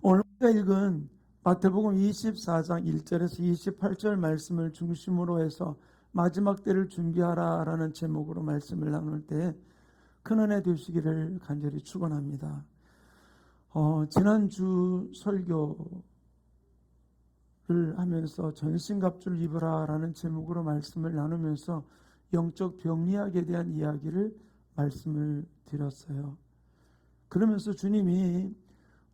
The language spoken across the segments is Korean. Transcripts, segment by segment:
오늘 우리가 읽은 마태복음 24장 1절에서 28절 말씀을 중심으로 해서 마지막 때를 준비하라라는 제목으로 말씀을 나눌 때 큰 은혜 되시기를 간절히 축원합니다. 지난주 설교를 하면서 전신갑주를 입으라라는 제목으로 말씀을 나누면서 영적 병리학에 대한 이야기를 말씀을 드렸어요. 그러면서 주님이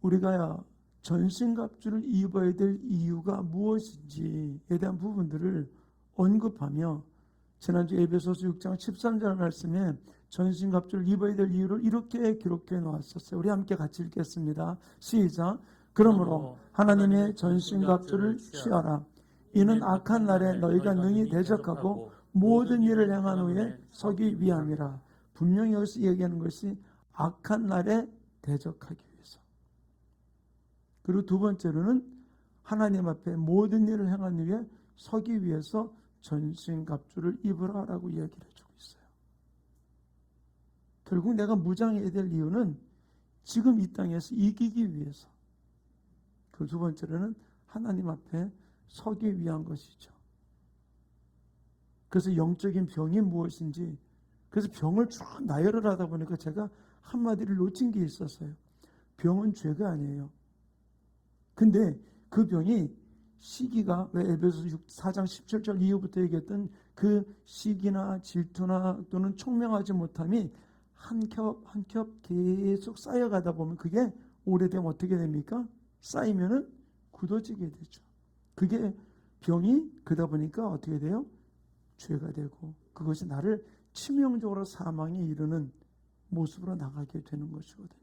우리가 전신갑주를 입어야 될 이유가 무엇인지에 대한 부분들을 언급하며 지난주 에베소서 6장 13절 말씀에 전신갑주를 입어야 될 이유를 이렇게 기록해 놓았었어요. 우리 함께 같이 읽겠습니다. 시작. 그러므로 하나님의 전신갑주를 취하라. 이는 악한 날에 너희가 능히 대적하고 모든 일을 행한 후에 서기 위함이라. 분명히 여기서 얘기하는 것이 악한 날에 대적하기 위해서. 그리고 두 번째로는 하나님 앞에 모든 일을 행한 후에 서기 위해서 전신갑주를 입으라라고 이야기를 해주고 있어요. 결국 내가 무장해야 될 이유는 지금 이 땅에서 이기기 위해서. 그 두 번째로는 하나님 앞에 서기 위한 것이죠. 그래서 영적인 병이 무엇인지, 그래서 병을 쭉 나열을 하다 보니까 제가 한마디를 놓친 게 있었어요. 병은 죄가 아니에요. 근데 그 병이 시기가 왜 에베소서 4장 17절 이후부터 얘기했던 그 시기나 질투나 또는 총명하지 못함이 한 겹 한 겹 계속 쌓여가다 보면 그게 오래되면 어떻게 됩니까? 쌓이면은 굳어지게 되죠. 그게 병이 그러다 보니까 어떻게 돼요? 죄가 되고 그것이 나를 치명적으로 사망에 이르는 모습으로 나가게 되는 것이거든요.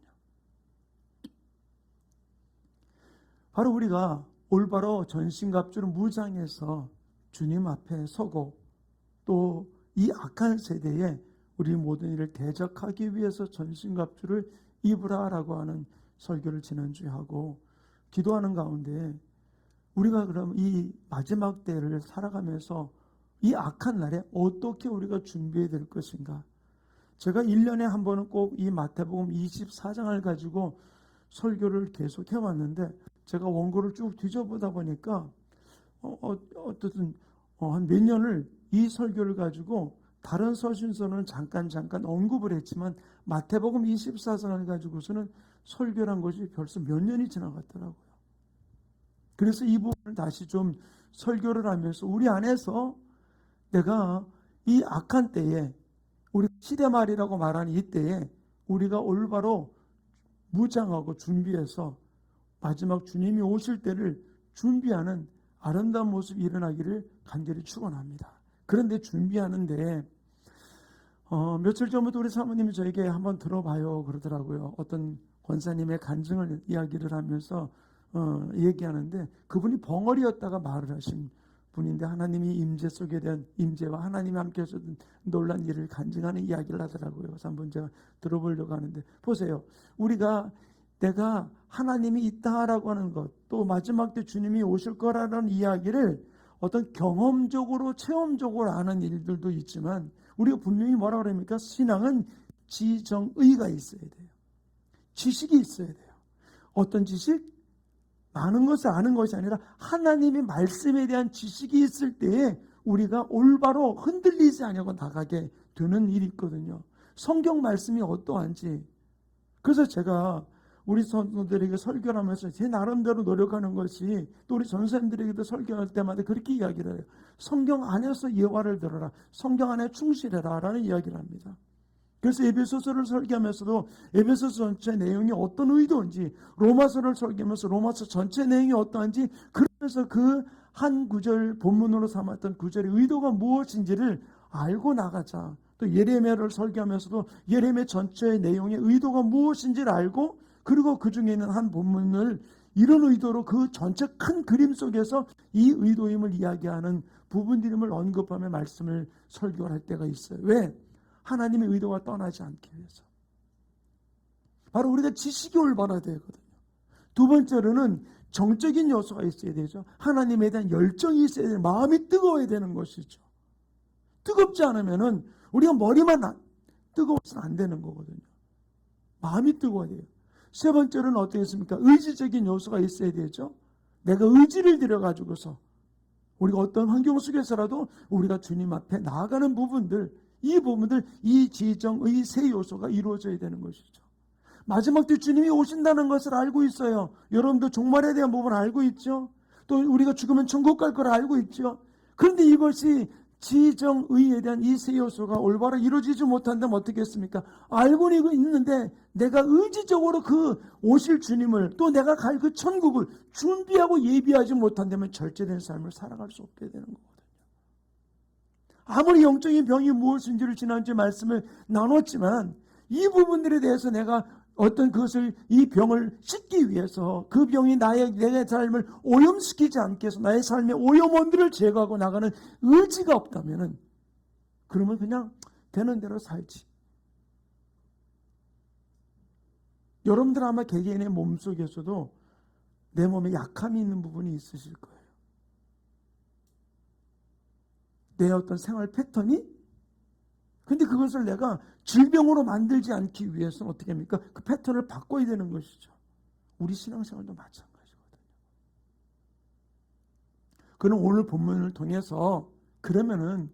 바로 우리가 올바로 전신갑주를 무장해서 주님 앞에 서고 또 이 악한 세대에 우리 모든 일을 대적하기 위해서 전신갑주를 입으라라고 하는 설교를 지난주에 하고 기도하는 가운데 우리가 그럼 이 마지막 때를 살아가면서 이 악한 날에 어떻게 우리가 준비해야 될 것인가. 제가 1년에 한 번은 꼭 이 마태복음 24장을 가지고 설교를 계속 해왔는데 제가 원고를 쭉 뒤져보다 보니까 어쨌든 한 몇 년을 이 설교를 가지고 다른 서신서는 잠깐 언급을 했지만 마태복음 24장을 가지고서는 설교란 것이 벌써 몇 년이 지나갔더라고요. 그래서 이 부분을 다시 좀 설교를 하면서 우리 안에서 내가 이 악한 때에 우리 시대말이라고 말하는 이 때에 우리가 올바로 무장하고 준비해서 마지막 주님이 오실 때를 준비하는 아름다운 모습이 일어나기를 간절히 축원합니다. 그런데 준비하는데 며칠 전부터 우리 사모님이 저에게 한번 들어봐요 그러더라고요. 어떤 권사님의 간증을 이야기를 하면서 얘기하는데 그분이 벙어리였다가 말을 하신 분인데 하나님이 임재 속에 대한 임재와 하나님이 함께 하셨던 놀란 일을 간증하는 이야기를 하더라고요. 그래서 한번 제가 들어보려고 하는데 보세요. 우리가 내가 하나님이 있다라고 하는 것, 또 마지막 때 주님이 오실 거라는 이야기를 어떤 경험적으로 체험적으로 아는 일들도 있지만 우리가 분명히 뭐라고 그럽니까? 신앙은 지정의가 있어야 돼요. 지식이 있어야 돼요. 어떤 지식? 많은 것을 아는 것이 아니라 하나님의 말씀에 대한 지식이 있을 때에 우리가 올바로 흔들리지 않고 나가게 되는 일이 있거든요. 성경 말씀이 어떠한지. 그래서 제가 우리 성도들에게 설교를 하면서 제 나름대로 노력하는 것이 또 우리 전사님들에게도 설교할 때마다 그렇게 이야기를 해요. 성경 안에서 예화를 들어라. 성경 안에 충실해라 라는 이야기를 합니다. 그래서 에베소서를 설교하면서도 에베소서 전체 내용이 어떤 의도인지 로마서를 설교하면서 로마서 전체 내용이 어떠한지 그러면서 그 한 구절 본문으로 삼았던 구절의 의도가 무엇인지를 알고 나가자. 또 예레미야를 설교하면서도 예레미야 전체의 내용의 의도가 무엇인지를 알고 그리고 그 중에 있는 한 본문을 이런 의도로 그 전체 큰 그림 속에서 이 의도임을 이야기하는 부분들임을 언급하며 말씀을 설교를 할 때가 있어요. 왜? 하나님의 의도가 떠나지 않기 위해서. 바로 우리가 지식이 올바라야 되거든요. 두 번째로는 정적인 요소가 있어야 되죠. 하나님에 대한 열정이 있어야 돼요. 마음이 뜨거워야 되는 것이죠. 뜨겁지 않으면은 우리가 머리만 뜨거워서는 안 되는 거거든요. 마음이 뜨거워야 돼요. 세 번째로는 어떻겠습니까? 의지적인 요소가 있어야 되죠. 내가 의지를 들여가지고서 우리가 어떤 환경 속에서라도 우리가 주님 앞에 나아가는 부분들, 이 부분들, 이 지정의 세 요소가 이루어져야 되는 것이죠. 마지막 때 주님이 오신다는 것을 알고 있어요. 여러분도 종말에 대한 부분을 알고 있죠. 또 우리가 죽으면 천국 갈 걸 알고 있죠. 그런데 이것이 지정의에 대한 이 세 요소가 올바로 이루어지지 못한다면 어떻게 했습니까? 알고는 있는데 내가 의지적으로 그 오실 주님을 또 내가 갈 그 천국을 준비하고 예비하지 못한다면 절제된 삶을 살아갈 수 없게 되는 거거든요. 아무리 영적인 병이 무엇인지를 지난주에 말씀을 나눴지만 이 부분들에 대해서 내가 어떤 것을 이 병을 씻기 위해서 그 병이 내 삶을 오염시키지 않게 해서 나의 삶의 오염원들을 제거하고 나가는 의지가 없다면은 그러면 그냥 되는 대로 살지. 여러분들 아마 개개인의 몸속에서도 내 몸에 약함이 있는 부분이 있으실 거예요. 내 어떤 생활 패턴이 근데 그것을 내가 질병으로 만들지 않기 위해서는 어떻게 합니까? 그 패턴을 바꿔야 되는 것이죠. 우리 신앙생활도 마찬가지거든요. 그럼 오늘 본문을 통해서 그러면은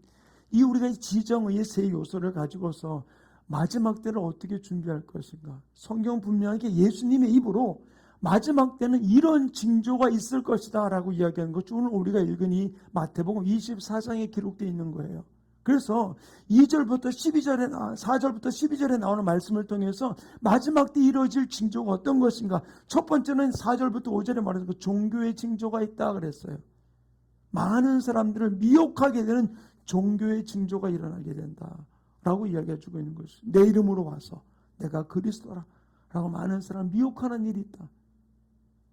이 우리가 지정의 세 요소를 가지고서 마지막 때를 어떻게 준비할 것인가? 성경 분명하게 예수님의 입으로 마지막 때는 이런 징조가 있을 것이다 라고 이야기하는 것. 오늘 우리가 읽은 이 마태복음 24장에 기록되어 있는 거예요. 그래서 2절부터 12절에 4절부터 12절에 나오는 말씀을 통해서 마지막 때 이루어질 징조가 어떤 것인가? 첫 번째는 4절부터 5절에 말하는 그 종교의 징조가 있다 그랬어요. 많은 사람들을 미혹하게 되는 종교의 징조가 일어나게 된다라고 이야기해 주고 있는 것이죠. 내 이름으로 와서 내가 그리스도라라고 많은 사람 미혹하는 일이 있다.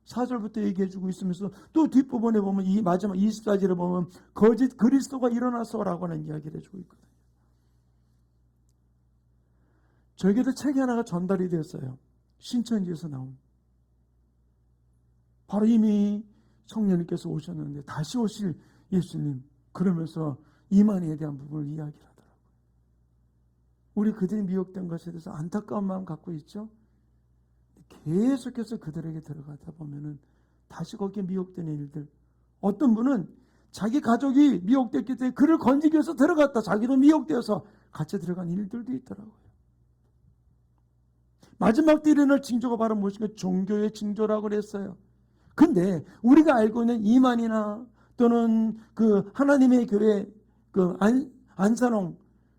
4절부터 얘기해 주고 있으면서 또 뒷부분에 보면 이 마지막 24절에 보면 거짓 그리스도가 일어나서라고 하는 이야기를 해주고 있거든요. 저에게도 책이 하나가 전달이 됐어요. 신천지에서 나온. 바로 이미 성령님께서 오셨는데 다시 오실 예수님 그러면서 이만희에 대한 부분을 이야기를 하더라고요. 우리 그들이 미혹된 것에 대해서 안타까운 마음 갖고 있죠. 계속해서 그들에게 들어가다 보면은 다시 거기에 미혹되는 일들. 어떤 분은 자기 가족이 미혹됐기 때문에 그를 건지기 위해서 들어갔다. 자기도 미혹되어서 같이 들어간 일들도 있더라고요. 마지막 때 일어날 징조가 바로 무엇인가? 종교의 징조라고 그랬어요. 근데 우리가 알고 있는 이만이나 또는 그 하나님의 교회 그 안산홍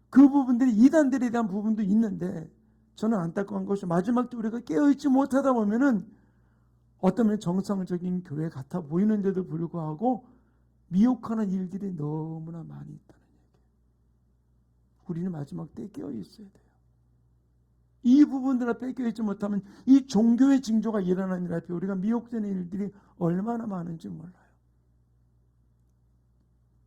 그 부분들이 이단들에 대한 부분도 있는데 저는 안타까운 것이 마지막 때 우리가 깨어있지 못하다 보면은 어떤 면에 정상적인 교회 같아 보이는데도 불구하고 미혹하는 일들이 너무나 많이 있다는 얘기예요. 우리는 마지막 때에 깨어있어야 돼요. 이 부분들 앞에 깨어있지 못하면 이 종교의 징조가 일어나는 일 앞에 우리가 미혹되는 일들이 얼마나 많은지 몰라요.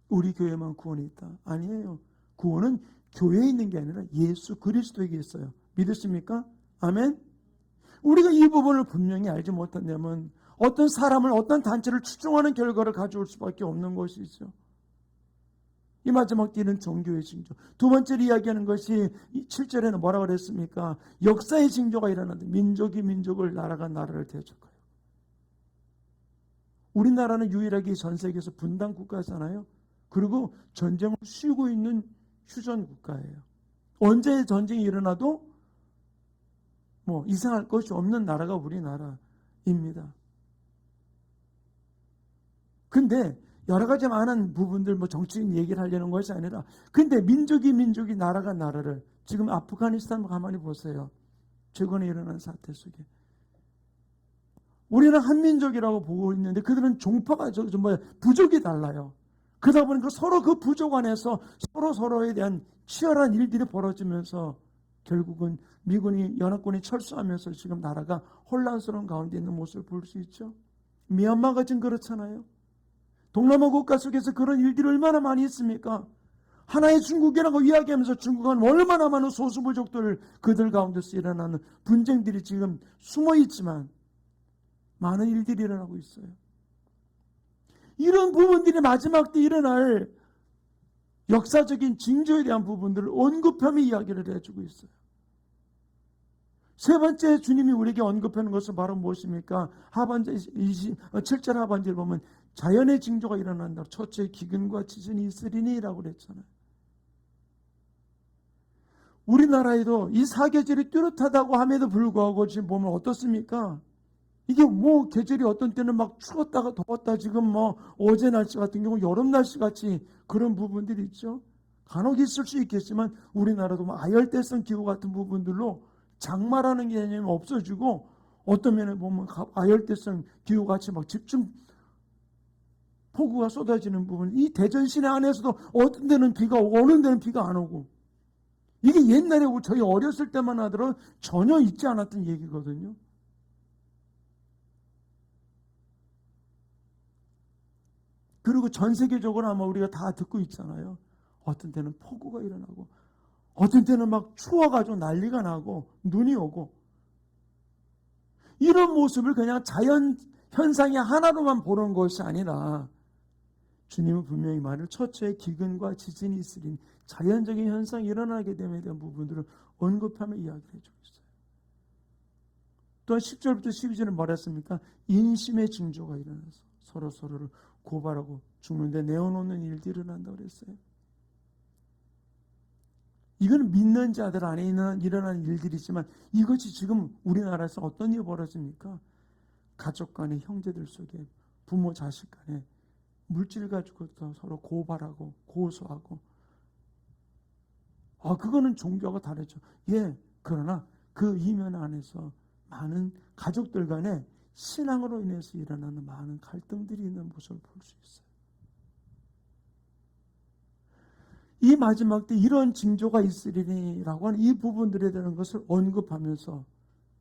우리 교회만 구원이 있다. 아니에요. 구원은 교회에 있는 게 아니라 예수 그리스도에게 있어요. 믿으십니까? 아멘? 우리가 이 부분을 분명히 알지 못한다면 어떤 사람을 어떤 단체를 추종하는 결과를 가져올 수밖에 없는 것이죠. 이 마지막 때는 종교의 징조. 두 번째로 이야기하는 것이 7절에는 뭐라고 그랬습니까? 역사의 징조가 일어나는데 민족이 민족을 나라가 나라를 대적해요. 우리나라는 유일하게 전 세계에서 분단 국가잖아요. 그리고 전쟁을 쉬고 있는 휴전 국가예요. 언제 전쟁이 일어나도 이상할 것이 없는 나라가 우리나라입니다. 근데 여러 가지 많은 부분들 정치적인 얘기를 하려는 것이 아니라 근데 민족이 나라가 나라를 지금 아프가니스탄 가만히 보세요. 최근에 일어난 사태 속에 우리는 한민족이라고 보고 있는데 그들은 종파가 부족이 달라요. 그러다 보니까 서로 그 부족 안에서 서로에 대한 치열한 일들이 벌어지면서 결국은 미군이 연합군이 철수하면서 지금 나라가 혼란스러운 가운데 있는 모습을 볼 수 있죠. 미얀마가 지금 그렇잖아요. 동남아 국가 속에서 그런 일들이 얼마나 많이 있습니까? 하나의 중국이라고 이야기하면서 중국은 얼마나 많은 소수부족들 그들 가운데서 일어나는 분쟁들이 지금 숨어있지만 많은 일들이 일어나고 있어요. 이런 부분들이 마지막 때 일어날 역사적인 징조에 대한 부분들을 언급하며 이야기를 해주고 있어요. 세 번째 주님이 우리에게 언급하는 것은 바로 무엇입니까? 7절 하반절을 보면 자연의 징조가 일어난다. 첫째 기근과 지진이 있으리니 라고 그랬잖아요. 우리나라에도 이 사계절이 뚜렷하다고 함에도 불구하고 지금 보면 어떻습니까? 이게 뭐 계절이 어떤 때는 막 추웠다가 더웠다, 지금 뭐 어제 날씨 같은 경우 여름 날씨 같이 그런 부분들이 있죠. 간혹 있을 수 있겠지만 우리나라도 뭐 아열대성 기후 같은 부분들로 장마라는 개념이 없어지고 어떤 면에 보면 아열대성 기후 같이 막 집중 폭우가 쏟아지는 부분, 이 대전 시내 안에서도 어떤 데는 비가 오고 어느 데는 비가 안 오고, 이게 옛날에 저희 어렸을 때만 하더라도 전혀 있지 않았던 얘기거든요. 그리고 전 세계적으로 아마 우리가 다 듣고 있잖아요. 어떤 때는 폭우가 일어나고 어떤 때는 막 추워가지고 난리가 나고 눈이 오고, 이런 모습을 그냥 자연 현상의 하나로만 보는 것이 아니라 주님은 분명히 말을 첫째 기근과 지진이 있으니 자연적인 현상이 일어나게 됨에 대한 부분들을 언급하며 이야기를 해주고 있어요. 또한 10절부터 12절은 말했습니까? 인심의 징조가 일어나서 서로를 고발하고 죽는데 내어놓는 일들이 일어난다고 그랬어요. 이건 믿는 자들 안에 일어나는 일들이지만 이것이 지금 우리나라에서 어떤 일이 벌어집니까? 가족 간에, 형제들 속에, 부모 자식 간에 물질 가지고 서로 고발하고 고소하고, 그거는 종교가 다르죠. 예, 그러나 그 이면 안에서 많은 가족들 간에 신앙으로 인해서 일어나는 많은 갈등들이 있는 모습을 볼 수 있어요. 이 마지막 때 이런 징조가 있으리니라고 하는 이 부분들에 대한 것을 언급하면서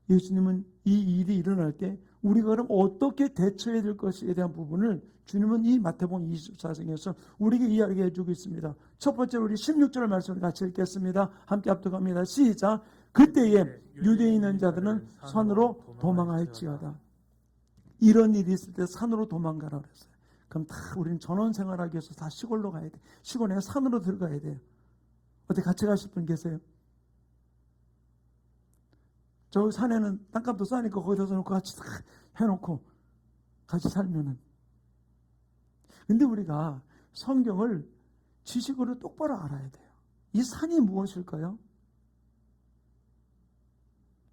예수님은 이 일이 일어날 때 우리가 그럼 어떻게 대처해야 될 것에 대한 부분을 주님은 이 마태복음 24장에서 우리에게 이야기해 주고 있습니다. 첫 번째 우리 16절 말씀을 같이 읽겠습니다. 함께 합독합니다. 시작. 그때에 유대에 있는 자들은 산으로 도망할지어다. 이런 일이 있을 때 산으로 도망가라 그랬어요. 그럼 다 우리는 전원 생활하기 위해서 다 시골로 가야 돼. 시골에 산으로 들어가야 돼요. 어디 같이 가실 분 계세요? 저 산에는 땅값도 싸니까 거기다 놓고 같이 다 해놓고 같이 살면은. 근데 우리가 성경을 지식으로 똑바로 알아야 돼요. 이 산이 무엇일까요?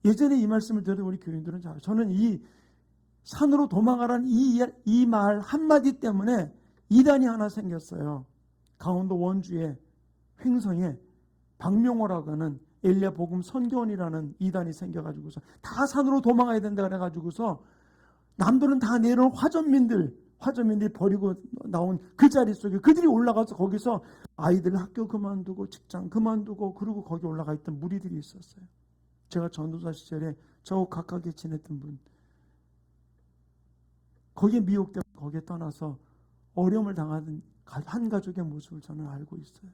예전에 이 말씀을 들은 우리 교인들은 잘, 저는 이 산으로 도망가라는 이 말 한마디 때문에 이단이 하나 생겼어요. 강원도 원주에 횡성에 박명호라고 하는 엘리야 복음 선교원이라는 이단이 생겨가지고서 다 산으로 도망가야 된다 그래가지고서 남들은 다 내려온 화전민들이 버리고 나온 그 자리 속에 그들이 올라가서 거기서 아이들 학교 그만두고 직장 그만두고 그러고 거기 올라가 있던 무리들이 있었어요. 제가 전도사 시절에 저 가깝게 지냈던 분, 거기에 미혹되고 거기에 떠나서 어려움을 당하는 한 가족의 모습을 저는 알고 있어요.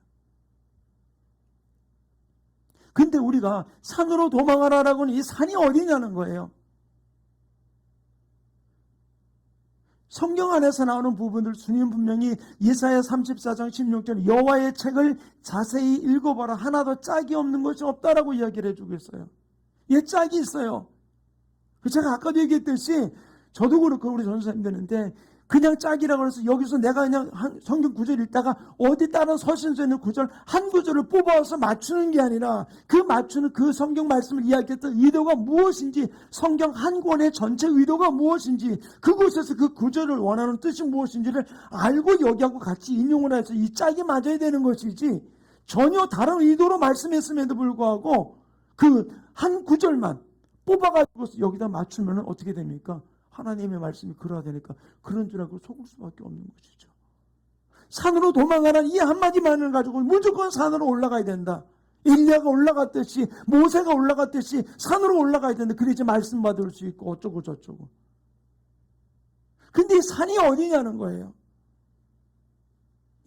근데 우리가 산으로 도망하라라고는 이 산이 어디냐는 거예요. 성경 안에서 나오는 부분들 주님 분명히 예사야 34장 16절 여호와의 책을 자세히 읽어봐라. 하나도 짝이 없는 것이 없다라고 이야기를 해주고 있어요. 예, 짝이 있어요. 제가 아까도 얘기했듯이 저도 그렇고 우리 전도사님 되는데 그냥 짝이라고 해서 여기서 내가 그냥 성경 구절 읽다가 어디 다른 서신서에 있는 구절 한 구절을 뽑아서 맞추는 게 아니라 그 맞추는 그 성경 말씀을 이야기했던 의도가 무엇인지, 성경 한 권의 전체 의도가 무엇인지, 그곳에서 그 구절을 원하는 뜻이 무엇인지를 알고 여기하고 같이 인용을 해서 이 짝이 맞아야 되는 것이지, 전혀 다른 의도로 말씀했음에도 불구하고 그 한 구절만 뽑아가지고 여기다 맞추면 어떻게 됩니까? 하나님의 말씀이 그러야 되니까 그런 줄 알고 속을 수밖에 없는 것이죠. 산으로 도망가라는 이 한마디만을 가지고 무조건 산으로 올라가야 된다. 엘리야가 올라갔듯이 모세가 올라갔듯이 산으로 올라가야 된다. 그래야지 말씀 받을 수 있고 어쩌고 저쩌고. 근데 이 산이 어디냐는 거예요.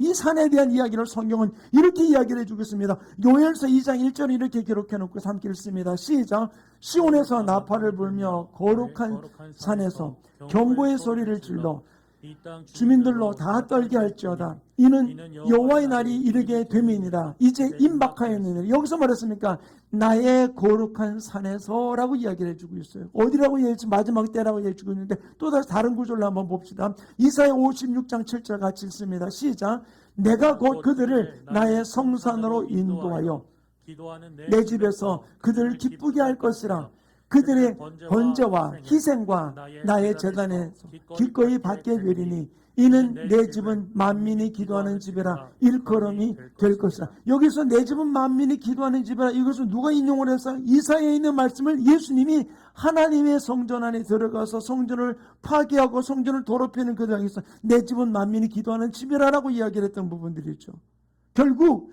이 산에 대한 이야기를 성경은 이렇게 이야기를 해주고 있습니다. 요엘서 2장 1절 이렇게 기록해놓고 함께 읽습니다. 시작. 시온에서 나팔을 불며 거룩한 산에서 경고의 소리를 질러 주민들로 다 떨게 할지어다. 이는 여호와의 날이 이르게 됨이니라. 이제 임박하였느니라. 여기서 말했습니까? 나의 거룩한 산에서라고 이야기를 해주고 있어요. 어디라고 얘기했지? 마지막 때라고 얘기해주고 있는데 또 다른 구절로 한번 봅시다. 이사야 56장 7절 같이 읽습니다. 시작. 내가 곧 그들을 나의 성산으로 인도하여 내 집에서 그들을 기쁘게 할 것이라. 그들의 번제와 희생과 나의 제단에서 기꺼이 받게 되리니 이는 내 집은 만민이 기도하는 집이라 일컬음이 될 것이라. 여기서 내 집은 만민이 기도하는 집이라, 이것은 누가 인용을 해서 이사야에 있는 말씀을 예수님이 하나님의 성전 안에 들어가서 성전을 파괴하고 성전을 더럽히는 그 당에서 내 집은 만민이 기도하는 집이라라고 이야기를 했던 부분들이죠. 결국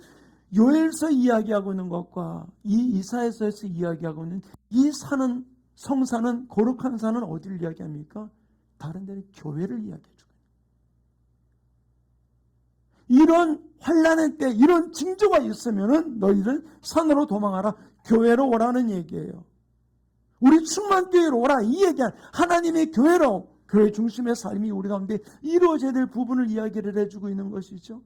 요엘서 이야기하고 있는 것과 이 이사야서에서 이야기하고 있는 이 산은, 성산은, 거룩한 산은 어디를 이야기합니까? 다른 데는 교회를 이야기해주고 이런 환난의 때 이런 징조가 있으면은 너희는 산으로 도망하라, 교회로 오라는 얘기예요. 우리 충만교회로 오라, 이 얘기한 하나님의 교회로, 교회 중심의 삶이 우리 가운데 이루어져야 될 부분을 이야기를 해주고 있는 것이죠.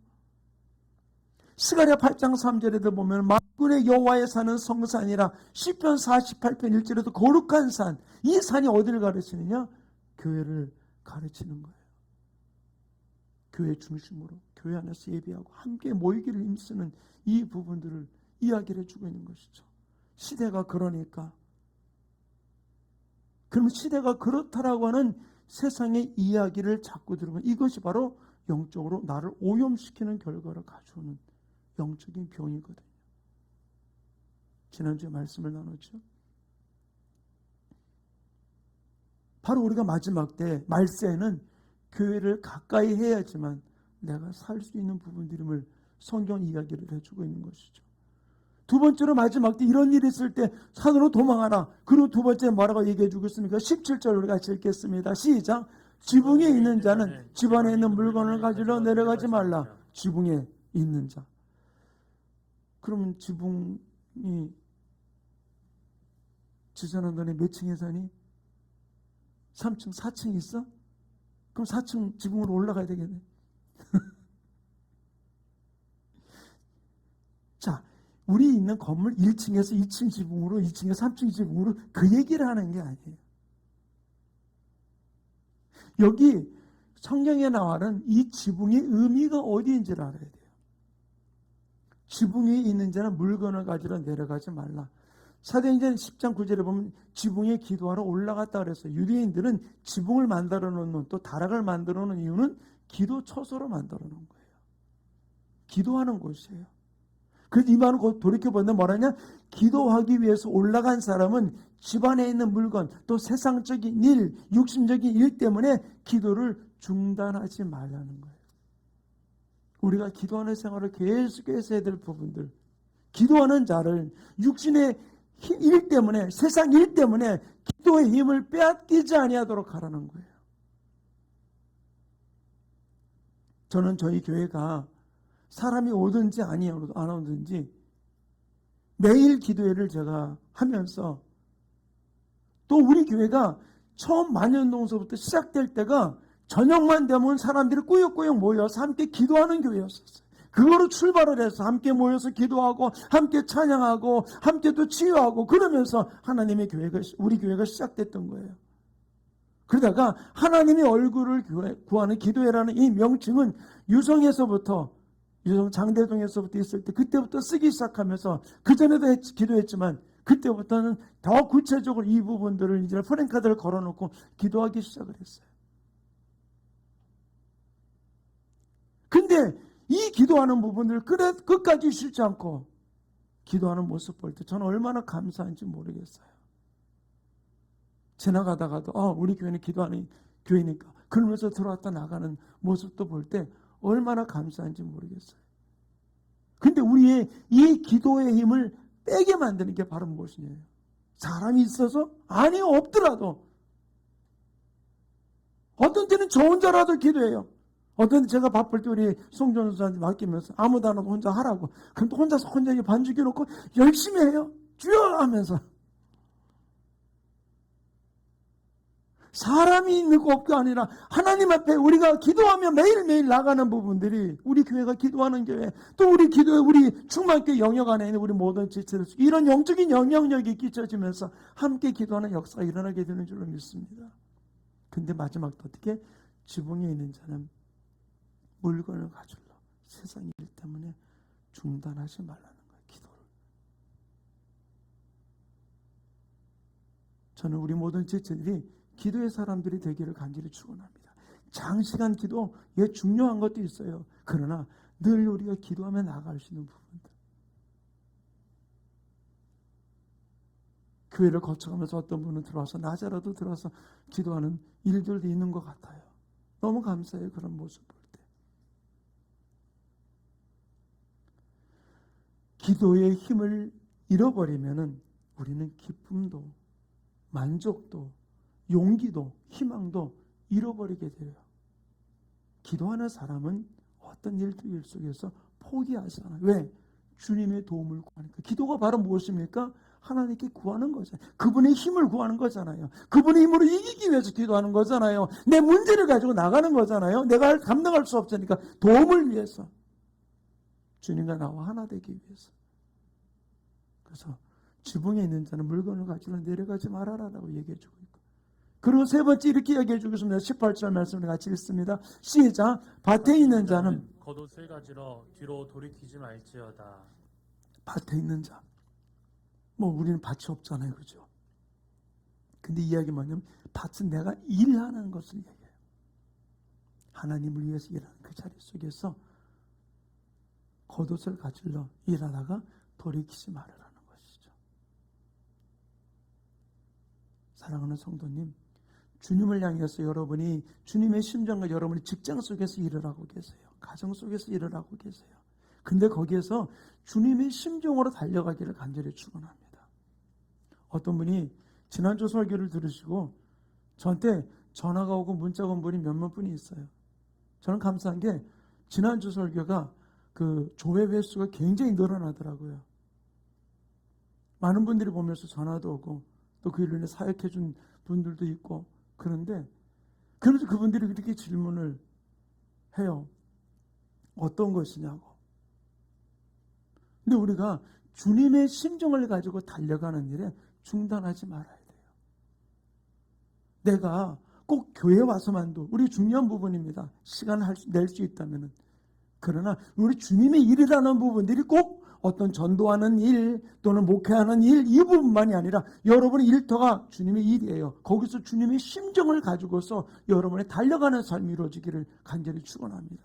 스가랴 8장 3절에도 보면 만군의 여호와의 산은 성산이라. 시편 48편 1절에도 거룩한 산, 이 산이 어디를 가르치느냐? 교회를 가르치는 거예요. 교회 중심으로 교회 안에서 예배하고 함께 모이기를 힘쓰는 이 부분들을 이야기를 해주고 있는 것이죠. 시대가 그러니까, 그럼 시대가 그렇다라고 하는 세상의 이야기를 자꾸 들으면 이것이 바로 영적으로 나를 오염시키는 결과를 가져오는 영적인 병이거든요. 지난주에 말씀을 나눴죠. 바로 우리가 마지막 때 말세에는 교회를 가까이 해야지만 내가 살 수 있는 부분들임을 성경 이야기를 해주고 있는 것이죠. 두 번째로 마지막 때 이런 일이 있을 때 산으로 도망하라. 그리고 두 번째 뭐라고 얘기해 주고 있습니까? 17절 우리 같이 읽겠습니다. 시작. 지붕에 있는 자는 집안에 있는 물건을 가지러 내려가지 말라. 지붕에 있는 자. 그러면 지붕이 지저는 너네 몇 층에 사니? 3층, 4층 있어? 그럼 4층 지붕으로 올라가야 되겠네. 자, 우리 있는 건물 1층에서 2층 지붕으로, 2층에서 3층 지붕으로 그 얘기를 하는 게 아니에요. 여기 성경에 나와는 이 지붕의 의미가 어디인지를 알아야 돼요. 지붕 위에 있는 자는 물건을 가지러 내려가지 말라. 사도행전 10장 9절에 보면 지붕에 기도하러 올라갔다 그랬어요. 유대인들은 지붕을 만들어 놓는, 또 다락을 만들어 놓는 이유는 기도 처소로 만들어 놓은 거예요. 기도하는 곳이에요. 그래서 이 말은 곧 돌이켜보면 뭐라냐? 기도하기 위해서 올라간 사람은 집안에 있는 물건, 또 세상적인 일, 육신적인 일 때문에 기도를 중단하지 말라는 거예요. 우리가 기도하는 생활을 계속해서 해야 될 부분들, 기도하는 자를 육신의 일 때문에, 세상 일 때문에 기도의 힘을 빼앗기지 아니하도록 하라는 거예요. 저는 저희 교회가 사람이 오든지 안 오든지 매일 기도회를 제가 하면서, 또 우리 교회가 처음 만년동서부터 시작될 때가 저녁만 되면 사람들이 꾸역꾸역 모여서 함께 기도하는 교회였었어요. 그거로 출발을 해서 함께 모여서 기도하고 함께 찬양하고 함께 또 치유하고 그러면서 하나님의 교회가, 우리 교회가 시작됐던 거예요. 그러다가 하나님의 얼굴을 구하는 기도회라는 이 명칭은 유성 장대동에서부터 있을 때 그때부터 쓰기 시작하면서, 그전에도 기도했지만 그때부터는 더 구체적으로 이 부분들을 이제 프랭카드를 걸어놓고 기도하기 시작을 했어요. 근데 이 기도하는 부분을 끝까지 쉬지 않고 기도하는 모습 볼 때 저는 얼마나 감사한지 모르겠어요. 지나가다가도 우리 교회는 기도하는 교회니까 그러면서 들어왔다 나가는 모습도 볼 때 얼마나 감사한지 모르겠어요. 근데 우리의 이 기도의 힘을 빼게 만드는 게 바로 무엇이냐요? 사람이 있어서? 아니요, 없더라도. 어떤 때는 저 혼자라도 기도해요. 어떤 때 제가 바쁠 때 우리 송전수한테 맡기면서 아무도 안 하고 혼자 하라고. 그럼 또 혼자 반죽해 놓고 열심히 해요. 주여 하면서. 사람이 있는 것가 아니라 하나님 앞에 우리가 기도하며 매일매일 나가는 부분들이 우리 교회가 기도하는 교회, 또 우리 기도회, 우리 충만교회 영역 안에 있는 우리 모든 지체들, 이런 영적인 영향력이 끼쳐지면서 함께 기도하는 역사가 일어나게 되는 줄로 믿습니다. 근데 마지막도 어떻게? 지붕에 있는 자는 물건을 가질러 세상 일 때문에 중단하지 말라는 거예요. 기도를. 저는 우리 모든 지체들이 기도의 사람들이 되기를 간절히 축원합니다. 장시간 기도, 중요한 것도 있어요. 그러나 늘 우리가 기도하며 나아갈 수 있는 부분들. 교회를 거쳐가면서 어떤 분은 들어와서 낮에라도 들어와서 기도하는 일들도 있는 것 같아요. 너무 감사해요. 그런 모습 볼 때. 기도의 힘을 잃어버리면은 우리는 기쁨도, 만족도, 용기도, 희망도 잃어버리게 돼요. 기도하는 사람은 어떤 일 속에서 포기하지 않아요. 왜? 주님의 도움을 구하니까. 기도가 바로 무엇입니까? 하나님께 구하는 거잖아요. 그분의 힘을 구하는 거잖아요. 그분의 힘으로 이기기 위해서 기도하는 거잖아요. 내 문제를 가지고 나가는 거잖아요. 내가 감당할 수 없으니까 도움을 위해서. 주님과 나와 하나 되기 위해서. 그래서 지붕에 있는 자는 물건을 가지러 내려가지 말아라라고 얘기해주고 있고. 그리고 세 번째 이렇게 얘기해주겠습니다. 18절 말씀을 같이 읽습니다. 시작. 밭에 있는 자는 겉옷을 가지러 뒤로 돌이키지 말지어다. 밭에 있는 자. 우리는 밭이 없잖아요. 그죠? 근데 이야기 뭐냐면 밭은 내가 일하는 것을 얘기해요. 하나님을 위해서 일하는 그 자리 속에서 겉옷을 가지러 일하다가 돌이키지 말으라는 것이죠. 사랑하는 성도님, 주님을 향해서 여러분이 주님의 심정과 여러분이 직장 속에서 일을 하고 계세요. 가정 속에서 일을 하고 계세요. 근데 거기에서 주님의 심정으로 달려가기를 간절히 축원합니다. 어떤 분이 지난주 설교를 들으시고 저한테 전화가 오고 문자가 온 분이 몇몇 분이 있어요. 저는 감사한 게 지난주 설교가 그 조회 횟수가 굉장히 늘어나더라고요. 많은 분들이 보면서 전화도 오고 또 그 일로 인해 사역해 준 분들도 있고 그런데 그래서 그분들이 그렇게 질문을 해요. 어떤 것이냐고. 근데 우리가 주님의 심정을 가지고 달려가는 일에 중단하지 말아야 돼요. 내가 꼭 교회 와서만도 우리 중요한 부분입니다. 시간을 낼 수 있다면은. 그러나 우리 주님의 일이라는 부분들이 꼭 어떤 전도하는 일 또는 목회하는 일 이 부분만이 아니라 여러분의 일터가 주님의 일이에요. 거기서 주님의 심정을 가지고서 여러분의 달려가는 삶이 이루어지기를 간절히 축원합니다.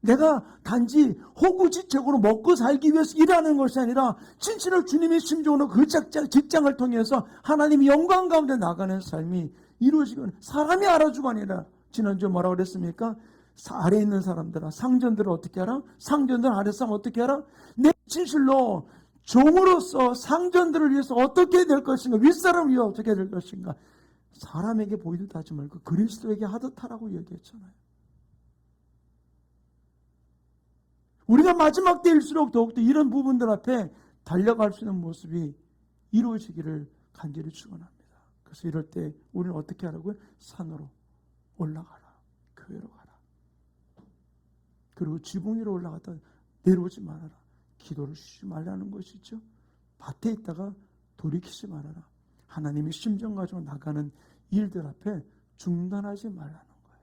내가 단지 호구지책으로 먹고 살기 위해서 일하는 것이 아니라 진실로 주님의 심정으로 그 직장을 통해서 하나님의 영광 가운데 나가는 삶이 이루어지고 사람이 알아주고 아니라 지난주에 뭐라고 그랬습니까? 아래에 있는 사람들아 상전들을 어떻게 하라? 상전들 아랫사람 어떻게 하라? 내 진실로 종으로서 상전들을 위해서 어떻게 될 것인가? 윗사람을 위해 어떻게 될 것인가? 사람에게 보이듯 하지 말고 그리스도에게 하듯 하라고 얘기했잖아요. 우리가 마지막 때일수록 더욱더 이런 부분들 앞에 달려갈 수 있는 모습이 이루어지기를 간절히 축원합니다. 그래서 이럴 때 우리는 어떻게 하라고요? 산으로 올라가라. 교회로 가라. 그리고 지붕 위로 올라갔다 내려오지 말아라. 기도를 쉬지 말라는 것이죠. 밭에 있다가 돌이키지 말아라. 하나님의 심정 가지고 나가는 일들 앞에 중단하지 말라는 거예요.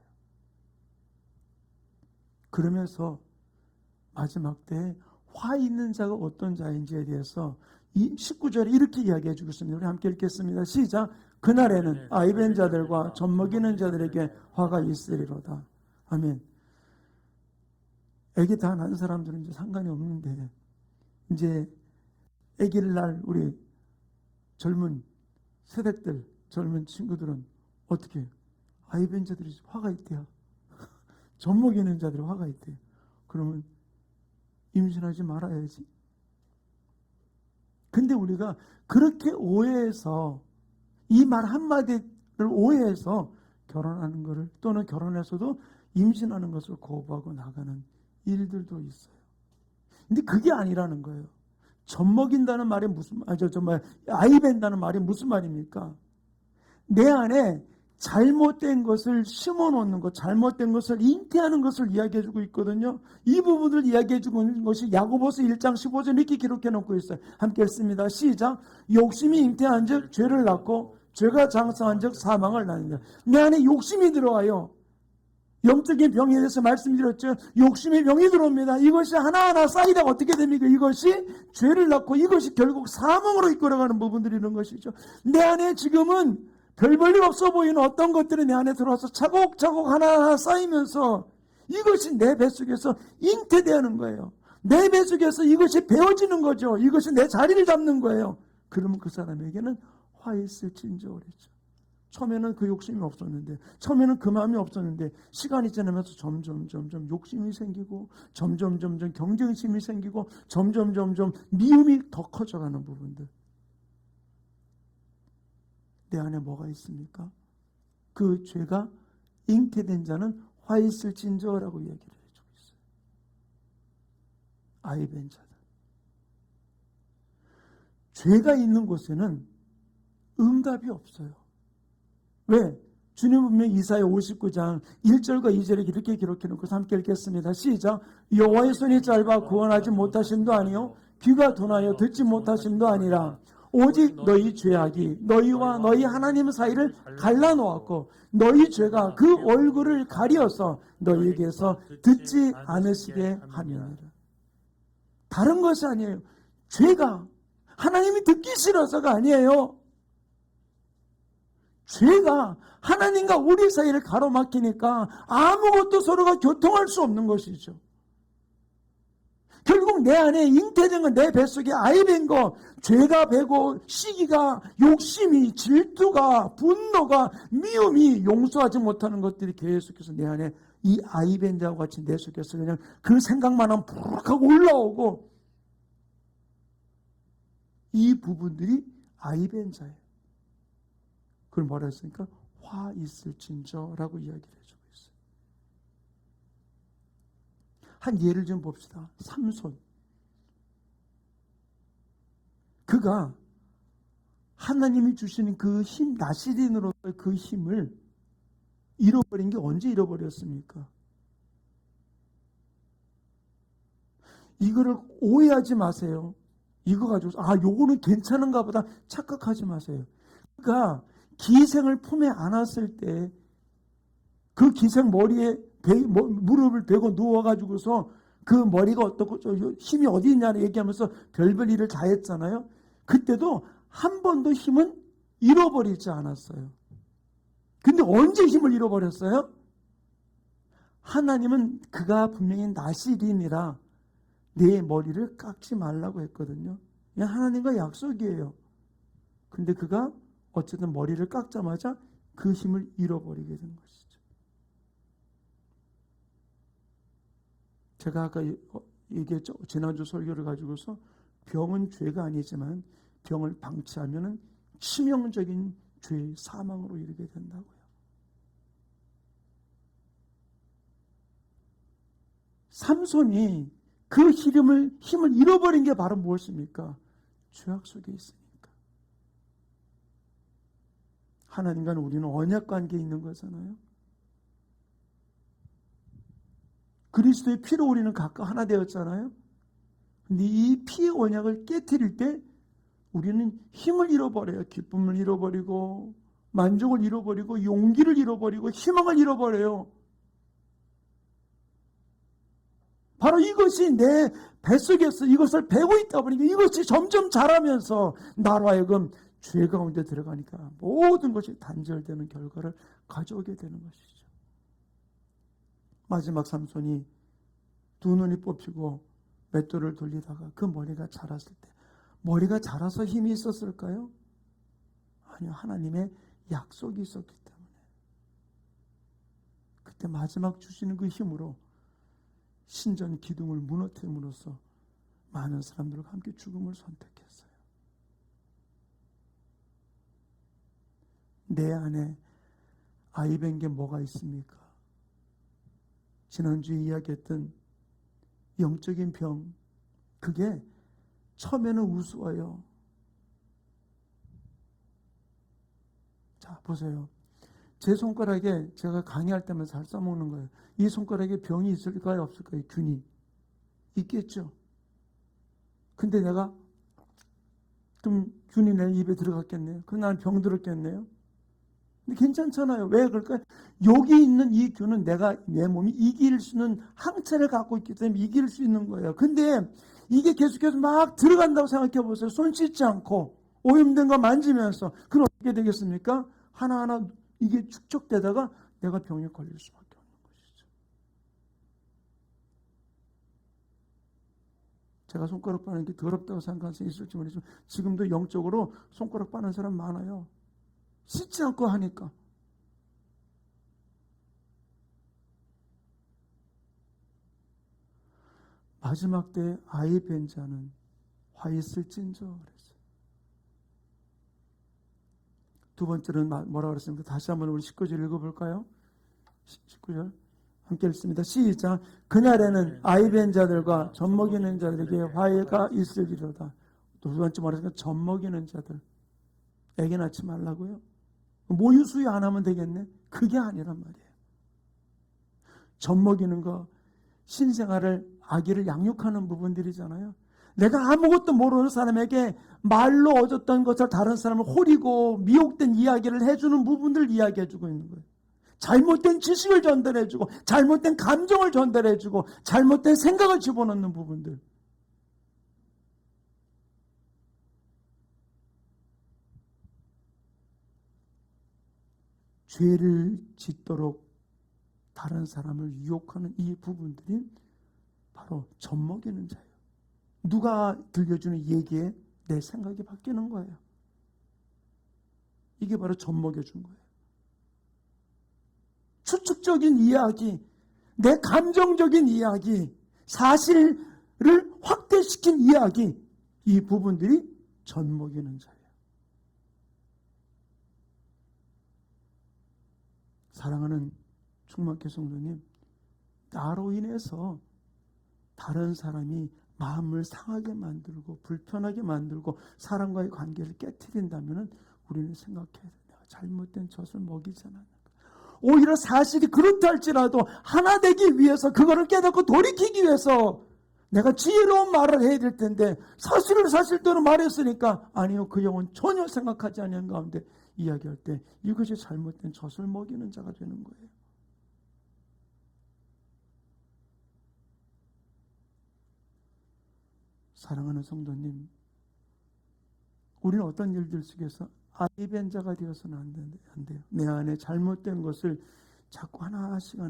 그러면서 마지막 때에 화 있는 자가 어떤 자인지에 대해서 이 19절에 이렇게 이야기해 주겠습니다. 우리 함께 읽겠습니다. 시작. 그날에는 아이벤 자들과 젖먹이는 자들에게 화가 있으리로다. 아멘. 애기 다 낳은 사람들은 이제 상관이 없는데 이제 애기를 낳을 우리 젊은 세대들, 젊은 친구들은 어떻게 해요? 아이벤 자들이 화가 있대요. 젖먹이는 자들이 화가 있대요. 그러면 임신하지 말아야지. 근데 우리가 그렇게 오해해서 이 말 한마디를 오해해서 결혼하는 것을 또는 결혼해서도 임신하는 것을 거부하고 나가는 일들도 있어요. 근데 그게 아니라는 거예요. 젖먹인다는 말이 아이벤다는 말이 무슨 말입니까? 내 안에 잘못된 것을 심어놓는 것, 잘못된 것을 잉태하는 것을 이야기해주고 있거든요. 이 부분을 이야기해주고 있는 것이 야고보서 1장 15절 이렇게 기록해놓고 있어요. 함께 읽습니다. 시작. 욕심이 잉태한 즉 죄를 낳고 죄가 장성한 즉 사망을 낳는다. 내 안에 욕심이 들어와요. 영적인 병에 대해서 말씀드렸죠. 욕심의 병이 들어옵니다. 이것이 하나하나 쌓이다가 어떻게 됩니까? 이것이 죄를 낳고 이것이 결국 사망으로 이끌어가는 부분들이 있는 것이죠. 내 안에 지금은 별 볼일 없어 보이는 어떤 것들이 내 안에 들어와서 차곡차곡 하나하나 쌓이면서 이것이 내 뱃속에서 잉태되는 거예요. 내 뱃속에서 이것이 배워지는 거죠. 이것이 내 자리를 잡는 거예요. 그러면 그 사람에게는 화 있을진저 그랬죠. 처음에는 그 욕심이 없었는데, 처음에는 그 마음이 없었는데, 시간이 지나면서 점점 욕심이 생기고, 점점 경쟁심이 생기고, 점점 미움이 더 커져가는 부분들. 내 안에 뭐가 있습니까? 그 죄가 잉태된 자는 화 있을진저라고 이야기를 해주고 있어요. 아이벤 자들. 죄가 있는 곳에는 응답이 없어요. 왜? 주님은 분명히 이사야 59장 1절과 2절에 이렇게 기록해놓고 함께 읽겠습니다. 시작. 여호와의 손이 짧아 구원하지 못하심도 아니요 귀가 둔하여 듣지 못하심도 아니라 오직 너희 죄악이 너희와 너희 하나님 사이를 갈라놓았고 너희 죄가 그 얼굴을 가리어서 너희에게서 듣지 않으시게 함이니라. 다른 것이 아니에요. 죄가 하나님이 듣기 싫어서가 아니에요. 죄가 하나님과 우리 사이를 가로막히니까 아무것도 서로가 교통할 수 없는 것이죠. 결국 내 안에 잉태된 건 내 뱃속에 아이된 거, 죄가 배고 시기가, 욕심이, 질투가, 분노가, 미움이 용서하지 못하는 것들이 계속해서 내 안에 이 아이된 자와 같이 내 속에서 그냥 그 생각만 하면 부룩하고 올라오고 이 부분들이 아이된 자예요. 그걸 뭐라 했습니까? 화 있을진저라고 이야기를 해주고 있어요. 한 예를 좀 봅시다. 삼손. 그가 하나님이 주시는 그 힘, 나시린으로서의 그 힘을 잃어버린 게 언제 잃어버렸습니까? 이거를 오해하지 마세요. 이거 가지고 요거는 괜찮은가 보다 착각하지 마세요. 그러니까 기생을 품에 안았을 때 그 기생 머리에 무릎을 베고 누워가지고서 그 머리가 어떻고 힘이 어디 있냐를 얘기하면서 별별 일을 다 했잖아요. 그때도 한 번도 힘은 잃어버리지 않았어요. 근데 언제 힘을 잃어버렸어요? 하나님은 그가 분명히 나시린이라 내 머리를 깎지 말라고 했거든요. 하나님과 약속이에요. 근데 그가 어쨌든 머리를 깎자마자 그 힘을 잃어버리게 된 것이죠. 제가 아까 얘기했죠. 지난주 설교를 가지고서 병은 죄가 아니지만 병을 방치하면 치명적인 죄, 사망으로 이르게 된다고요. 삼손이 그 힘을 잃어버린 게 바로 무엇입니까? 죄악 속에 있으니까. 하나님과는 우리는 언약 관계에 있는 거잖아요. 그리스도의 피로 우리는 각각 하나 되었잖아요. 근데 이 피의 언약을 깨트릴 때 우리는 힘을 잃어버려요. 기쁨을 잃어버리고 만족을 잃어버리고 용기를 잃어버리고 희망을 잃어버려요. 바로 이것이 내 뱃속에서 이것을 배고 있다 보니까 이것이 점점 자라면서 나로 하여금 죄 가운데 들어가니까 모든 것이 단절되는 결과를 가져오게 되는 것이죠. 마지막 삼손이 두 눈이 뽑히고 맷돌을 돌리다가 그 머리가 자랐을 때 머리가 자라서 힘이 있었을까요? 아니요. 하나님의 약속이 있었기 때문에 그때 마지막 주시는 그 힘으로 신전 기둥을 무너뜨림으로써 많은 사람들과 함께 죽음을 선택했어요. 내 안에 아이벤 게 뭐가 있습니까? 지난주에 이야기했던 영적인 병, 그게 처음에는 우스워요. 자, 보세요. 제 손가락에 제가 강의할 때만 잘 써먹는 거예요. 이 손가락에 병이 있을까요? 없을까요? 균이. 있겠죠. 근데 내가 좀 균이 내 입에 들어갔겠네요. 그럼 나는 병 들었겠네요. 근데 괜찮잖아요. 왜 그럴까요? 여기 있는 이 균은 내 몸이 이길 수 있는 항체를 갖고 있기 때문에 이길 수 있는 거예요. 근데 이게 계속해서 막 들어간다고 생각해 보세요. 손 씻지 않고 오염된 거 만지면서. 그럼 어떻게 되겠습니까? 하나하나 이게 축적되다가 내가 병에 걸릴 수밖에 없는 것이죠. 제가 손가락 빠는 게 더럽다고 생각할 수 있을지 모르지만 지금도 영적으로 손가락 빠는 사람 많아요. 씻지 않고 하니까. 마지막 때 아이 뵌 자는 화 있을진저 그랬어요. 두 번째는 뭐라 그랬습니까? 다시 한번 우리 19절 읽어볼까요? 19절 함께 읽습니다. 시작. 그날에는 아이 뵌 자들과 젖 먹이는 자들에게 화해가 있으리로다. 두 번째 뭐라 했습니까? 젖 먹이는 자들. 애기 낳지 말라고요? 모유 수유 안 하면 되겠네? 그게 아니란 말이에요. 젖 먹이는 거, 신생아를, 아기를 양육하는 부분들이잖아요. 내가 아무것도 모르는 사람에게 말로 얻었던 것을 다른 사람을 호리고 미혹된 이야기를 해주는 부분들 이야기해주고 있는 거예요. 잘못된 지식을 전달해주고 잘못된 감정을 전달해주고 잘못된 생각을 집어넣는 부분들. 죄를 짓도록 다른 사람을 유혹하는 이 부분들이 바로 젖먹이는 자예요. 누가 들려주는 얘기에 내 생각이 바뀌는 거예요. 이게 바로 젖먹여준 거예요. 추측적인 이야기, 내 감정적인 이야기, 사실을 확대시킨 이야기, 이 부분들이 젖먹이는 자예요. 사랑하는 충만케 성도님, 나로 인해서 다른 사람이 마음을 상하게 만들고 불편하게 만들고 사람과의 관계를 깨트린다면 우리는 생각해야 돼요. 내가 잘못된 젖을 먹이지 않았는가. 오히려 사실이 그렇다 할지라도 하나 되기 위해서 그거를 깨닫고 돌이키기 위해서 내가 지혜로운 말을 해야 될 텐데 사실을 사실대로 말했으니까 아니요, 그 영혼 전혀 생각하지 않는 가운데 이야기할 때 이것이 잘못된 젖을 먹이는 자가 되는 거예요. 사랑하는 성도님, 우리는 어떤 일들 속에서 아이 뵌 자가 되어서는 안 돼요. 내 안에 잘못된 것을 자꾸 하나씩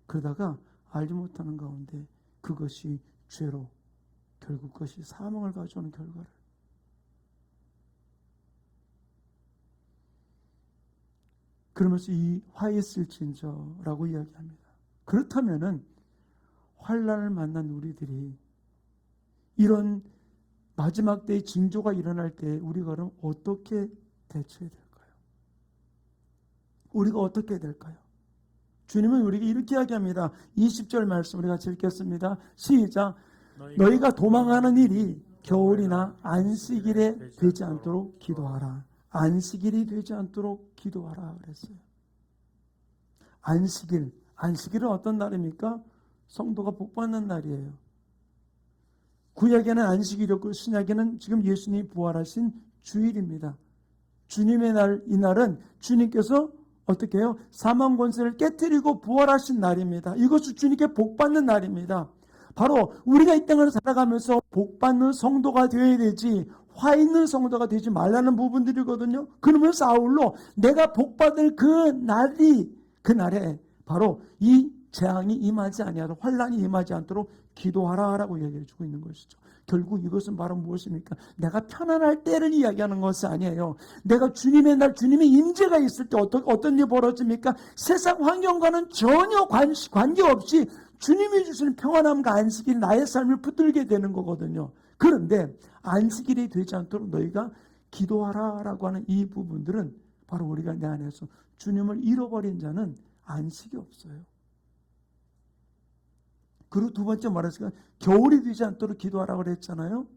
그러다가 알지 못하는 가운데 그것이 죄로 결국 그것이 사망을 가져오는 결과를. 그러면서 이 화 있을진저라고 이야기합니다. 그렇다면은 환난을 만난 우리들이 이런 마지막 때의 징조가 일어날 때 우리가 그럼 어떻게 대처해야 될까요? 우리가 어떻게 될까요? 주님은 우리에게 이렇게 이야기합니다. 20절 말씀 우리 같이 읽겠습니다. 시작. 너희가 도망하는 일이 겨울이나 안식일에 되지 않도록 기도하라. 안식일이 되지 않도록 기도하라 그랬어요. 안식일은 어떤 날입니까? 성도가 복받는 날이에요. 구약에는 안식일이었고 신약에는 지금 예수님이 부활하신 주일입니다. 주님의 날, 이 날은 주님께서 어떻게 해요? 사망 권세를 깨뜨리고 부활하신 날입니다. 이것은 주님께 복받는 날입니다. 바로 우리가 이 땅을 살아가면서 복받는 성도가 되어야 되지 화 있는 성도가 되지 말라는 부분들이거든요. 그러면서 아울러 내가 복받을 그날에 바로 이 재앙이 임하지 아니하도록 환난이 임하지 않도록 기도하라라고 얘기해 주고 있는 것이죠. 결국 이것은 바로 무엇입니까? 내가 편안할 때를 이야기하는 것이 아니에요. 내가 주님의 날, 주님의 임재가 있을 때 어떤 일이 벌어집니까? 세상 환경과는 전혀 관계없이 주님이 주시는 평안함과 안식일이 나의 삶을 붙들게 되는 거거든요. 그런데 안식일이 되지 않도록 너희가 기도하라라고 하는 이 부분들은 바로 우리가 내 안에서 주님을 잃어버린 자는 안식이 없어요. 그리고 두 번째 말했으니까 겨울이 되지 않도록 기도하라고 그랬잖아요.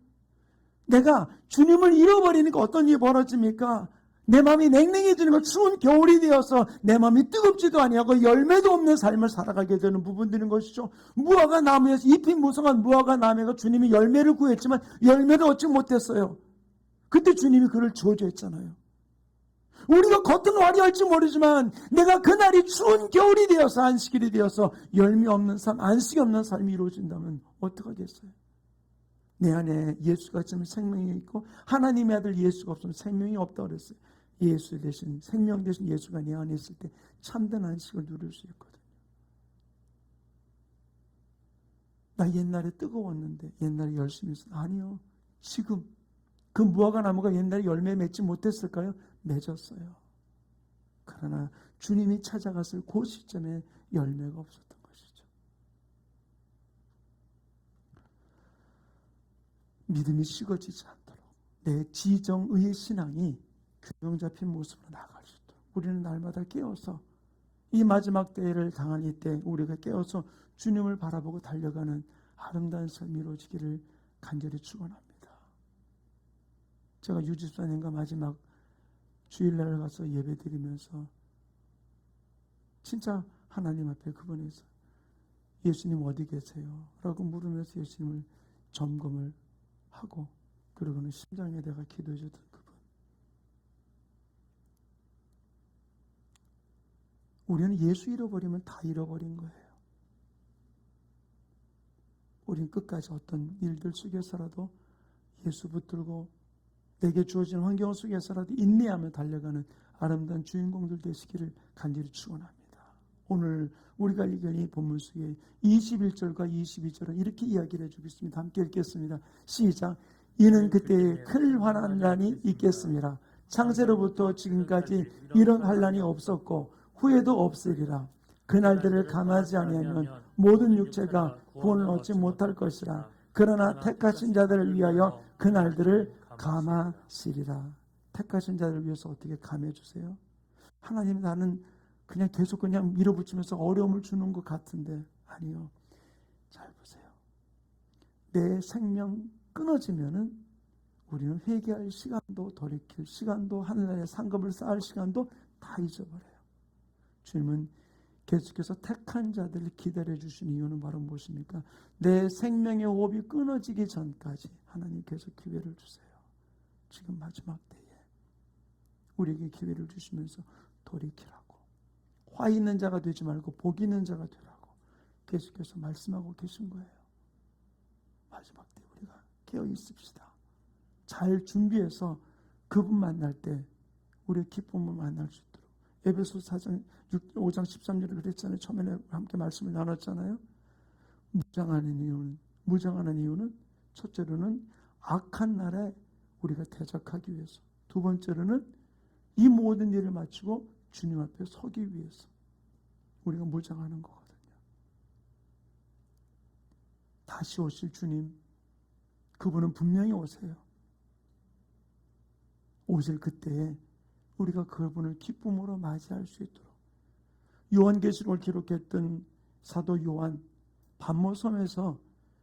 내가 주님을 잃어버리니까 어떤 일이 벌어집니까? 내 마음이 냉랭해지는 것, 추운 겨울이 되어서 내 마음이 뜨겁지도 아니하고 열매도 없는 삶을 살아가게 되는 부분들인 것이죠. 무화과 나무에서 잎이 무성한 무화과 나무가 주님이 열매를 구했지만 열매를 얻지 못했어요. 그때 주님이 그를 저주했잖아요. 우리가 겉은 화려할지 모르지만 내가 그날이 추운 겨울이 되어서 안식일이 되어서 열매 없는 삶, 안식이 없는 삶이 이루어진다면 어떡하겠어요? 내 안에 예수가 있으면 생명이 있고 하나님의 아들 예수가 없으면 생명이 없다 그랬어요. 예수 대신, 생명 대신 예수가 내 안에 있을 때 참된 안식을 누릴 수 있거든요. 나 옛날에 뜨거웠는데, 옛날에 열심히 했어. 아니요. 지금 그 무화과 나무가 옛날에 열매 맺지 못했을까요? 맺었어요. 그러나 주님이 찾아갔을 그 시점에 열매가 없었던 것이죠. 믿음이 식어지지 않도록 내 지정의 신앙이 균형 잡힌 모습으로 나아갈 수 있도록 우리는 날마다 깨어서 이 마지막 때를 당한 이때 우리가 깨어서 주님을 바라보고 달려가는 아름다운 삶이 이루어지기를 간절히 축원합니다. 제가 유집사님과 마지막 주일날 가서 예배드리면서 진짜 하나님 앞에 그분에서 예수님 어디 계세요? 라고 물으면서 예수님을 점검을 하고 그러고는 심장에 내가 기도해주던 그분. 우리는 예수 잃어버리면 다 잃어버린 거예요. 우린 끝까지 어떤 일들 속에서라도 예수 붙들고 내게 주어진 환경 속에서라도 인내하며 달려가는 아름다운 주인공들 되시기를 간절히 축원합니다. 오늘 우리가 읽은 이 본문 속에 21절과 22절은 이렇게 이야기를 해주고 있습니다. 함께 읽겠습니다. 시작. 이는 그때에 큰 환난이 있겠습니다. 창세로부터 지금까지 이런 환난이 없었고 후에도 없으리라. 그날들을 감하지 아니하면 모든 육체가 구원을 얻지 못할 것이라. 그러나 택하신 자들을 위하여 그날들을 감하시리라. 택하신 자들을 위해서 어떻게 감해 주세요? 하나님, 나는 그냥 계속 그냥 밀어붙이면서 어려움을 주는 것 같은데 아니요. 잘 보세요. 내 생명 끊어지면은 우리는 회개할 시간도 돌이킬 시간도 하늘나라의 상급을 쌓을 시간도 다 잊어버려요. 주님은 계속해서 택한 자들을 기다려 주신 이유는 바로 무엇입니까? 내 생명의 호흡이 끊어지기 전까지 하나님 계속 기회를 주세요. 지금 마지막 때에 우리에게 기회를 주시면서 돌이키라고, 화 있는 자가 되지 말고 복 있는 자가 되라고 계속해서 말씀하고 계신 거예요. 마지막 때 우리가 깨어 있읍시다. 잘 준비해서 그분 만날 때 우리의 기쁨을 만날 수 있도록. 에베소 4장 5장 13절에 그랬잖아요. 처음에 함께 말씀을 나눴잖아요. 무장하는 이유는 첫째로는 악한 날에 우리가 대적하기 위해서, 두 번째로는 이 모든 일을 마치고 주님 앞에 서기 위해서 우리가 무장하는 거거든요. 다시 오실 주님, 그분은 분명히 오세요. 오실 그때에 우리가 그분을 기쁨으로 맞이할 수 있도록. 요한계시록을 기록했던 사도 요한, 반모섬에서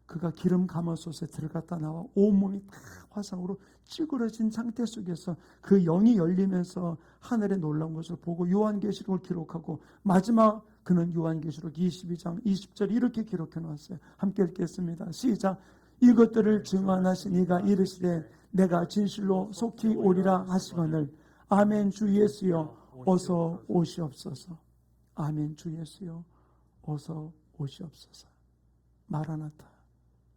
그가 기름 가마솥에 들어갔다 나와 온몸이 다 화상으로 찌그러진 상태 속에서 그 영이 열리면서 하늘의 놀라운 것을 보고 요한계시록을 기록하고 마지막 그는 요한계시록 22장 20절 이렇게 기록해 놨어요. 함께 읽겠습니다. 시작. 이것들을 증언하신 이가 이르시되 내가 진실로 속히 오리라 하시거늘 아멘. 주 예수여 어서 오시옵소서. 아멘. 주 예수여 어서 오시옵소서. 마라나타.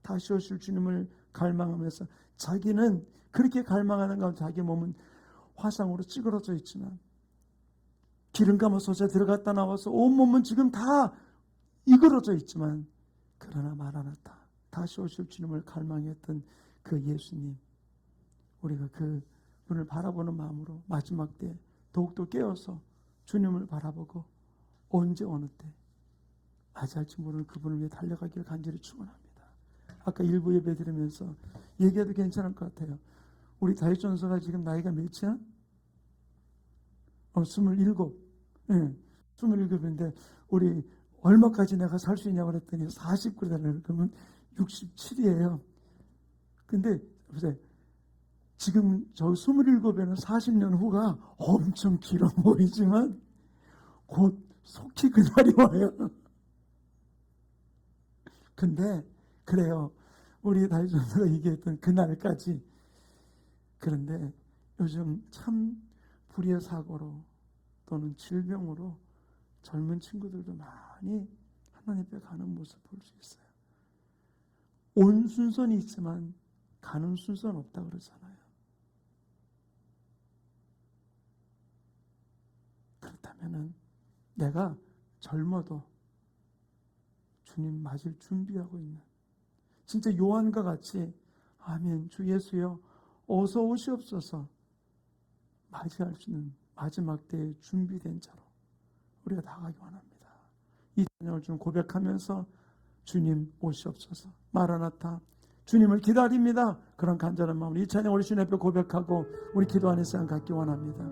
다시 오실 주님을 갈망하면서 자기는 그렇게 갈망하는 가운데 자기 몸은 화상으로 찌그러져 있지만 기름 가마솥에 들어갔다 나와서 온몸은 지금 다 이그러져 있지만 그러나 마라나타. 다시 오실 주님을 갈망했던 그 예수님, 우리가 그 분을 바라보는 마음으로 마지막 때 더욱더 깨어서 주님을 바라보고 언제 어느 때 맞이할지 모르는 그분을 위해 달려가기를 간절히 축원합니다. 아까 일부 예배 드리면서 얘기해도 괜찮을 것 같아요. 우리 다윗 전사가 지금 나이가 몇이야? 27. 네, 27인데 우리 얼마까지 내가 살 수 있냐고 그랬더니 49잖아요. 그러면 67이에요. 근데 보세요. 지금 저 27에는 40년 후가 엄청 길어 보이지만 곧 속히 그날이 와요. 근데 그래요. 우리 다윗전사가 얘기했던 그날까지. 그런데 요즘 참 불의의 사고로 또는 질병으로 젊은 친구들도 많이 하나님 앞에 가는 모습 볼 수 있어요. 온 순서는 있지만 가는 순서는 없다 그러잖아요. 그렇다면은 내가 젊어도 주님 맞을 준비하고 있는, 진짜 요한과 같이 아멘 주 예수여 어서 오시옵소서 맞이할 수 있는 마지막 때에 준비된 자로 우리가 나가기 원합니다. 이 찬양을 좀 고백하면서 주님 오시옵소서, 마라나타, 주님을 기다립니다. 그런 간절한 마음으로 이 찬양 우리 주님 앞에 고백하고 우리 기도하는 시간 갖기 원합니다.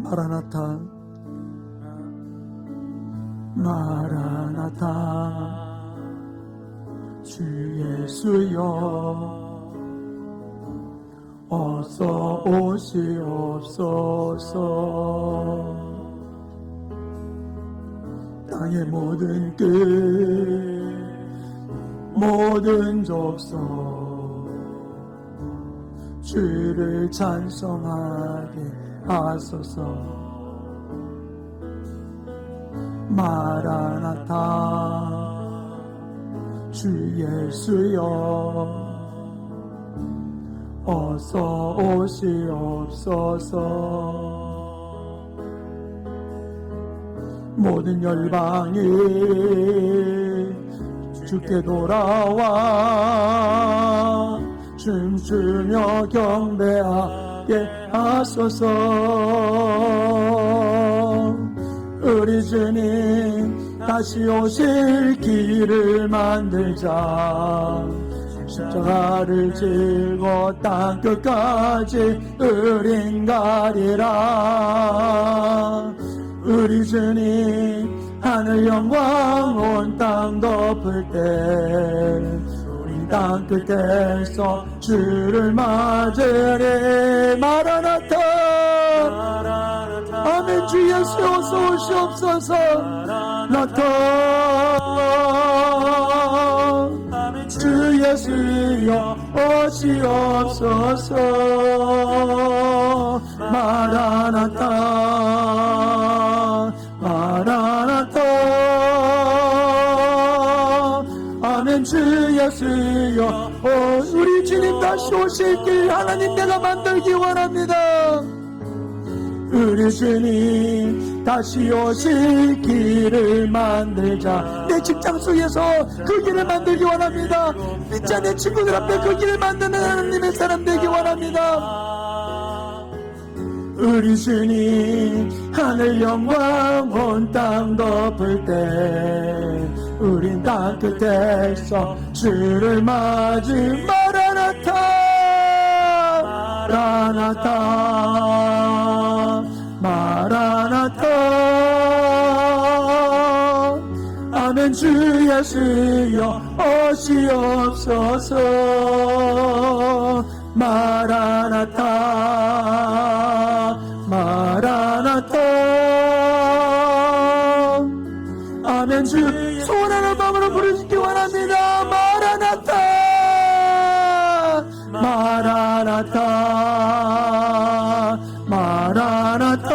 마라나타 마라나타 주 예수여 어서 오시옵소서. 땅의 모든 끝 모든 족속 주를 찬송하게 하소서. 마라나타 주 예수여 어서 오시옵소서. 모든 열방이 주께 돌아와 춤추며 경배하게 하소서. 우리 주님 다시 오실 길을 만들자. 십자가를 지고 땅끝까지 우린 가리라. 우리 주님 하늘 영광 온 땅 덮을 때 우린 땅끝에서 주를 맞으리. 마라나타 아멘. 주 예수 어서 오시옵소서. 나타 주 예수여 오시옵소서. 마라나타 마라나타 아멘. 주 예수여 우리 주님 다시 오실 길 하나님 내가 만들기 원합니다. 우리 주님 다시 오실 길을 만들자. 내 직장 속에서 그 길을 만들기 원합니다. 믿지 않는 친구들 앞에 그 길을 만드는 하나님의 사람 되기 원합니다. 우리 주님 하늘 영광 온 땅 덮을 때 우린 땅 끝에서 주를 맞을. 마라나타 마라나타 마라나타 아멘. 주 예수여 오시옵소서. 마라나타 마라나타 아멘. 주 소원하는 마음으로 부르시기 원합니다. 마라나타 마라나타 마라나타